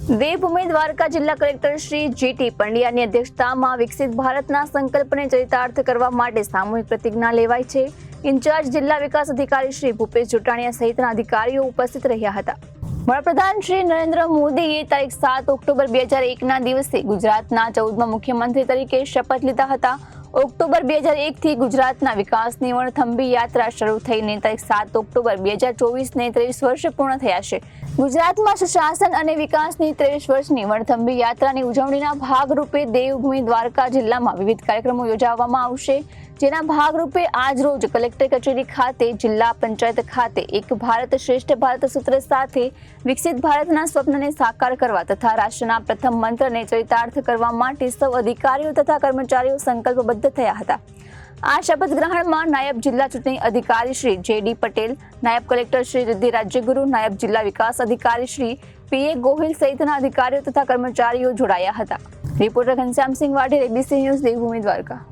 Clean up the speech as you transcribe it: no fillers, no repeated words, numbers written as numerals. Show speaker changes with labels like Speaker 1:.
Speaker 1: દેવભૂમિ દ્વારકા જિલ્લા collector Shri GT પંડ્યાની અધ્યક્ષતામાં વિકસિત ભારતના સંકલ્પને ચરિતાર્થ કરવા માટે સામૂહિક પ્રતિજ્ઞા લેવાઈ છે। ઇન્ચાર્જ જિલ્લા વિકાસ અધિકારી શ્રી ભૂપેશ જોટાણીયા સહિતના અધિકારીઓ ઉપસ્થિત રહ્યા હતા। વડાપ્રધાન શ્રી નરેન્દ્ર મોદીએ તારીખ 7 ઓક્ટોબર 2001ના દિવસે ગુજરાતના 14મા મુખ્યમંત્રી તરીકે શપથ લીધા હતા। ઓક્ટોબર 2001 થી ગુજરાતના વિકાસની વણથંભી યાત્રા શરૂ થઈને તારીખ 7 ઓક્ટોબર 2024ને 23 વર્ષ પૂર્ણ થયા છે। ગુજરાતમાં સુશાસન અને વિકાસની 23 વર્ષની વણથંભી યાત્રાની ઉજવણીના ભાગરૂપે દેવભૂમિ દ્વારકા જિલ્લામાં વિવિધ કાર્યક્રમો યોજવામાં આવશે, જેના ભાગરૂપે આજ રોજ કલેક્ટર કચેરી ખાતે જિલ્લા પંચાયત ખાતે એક ભારત શ્રેષ્ઠ ભારત સૂત્ર સાથે વિકસિત ભારતના સ્વપ્નને સાકાર કરવા તથા રાષ્ટ્રના પ્રથમ મંત્રને ચરિતાર્થ કરવા માટે સૌ અધિકારીઓ તથા કર્મચારીઓ સંકલ્પબદ્ધ થયા હતા। આ શપથ ગ્રહણમાં નાયબ જિલ્લા ચૂંટણી અધિકારી શ્રી જે.ડી. પટેલ, નાયબ કલેક્ટર શ્રી રિદ્ધિ રાજ્યગુરુ, નાયબ જિલ્લા વિકાસ અધિકારી શ્રી પી.એ. ગોહિલ સહિતના અધિકારીઓ તથા કર્મચારીઓ જોડાયા હતા। Reporter Ghanshyamsinh Vadher, ABC news, Devbhumi Dwarka.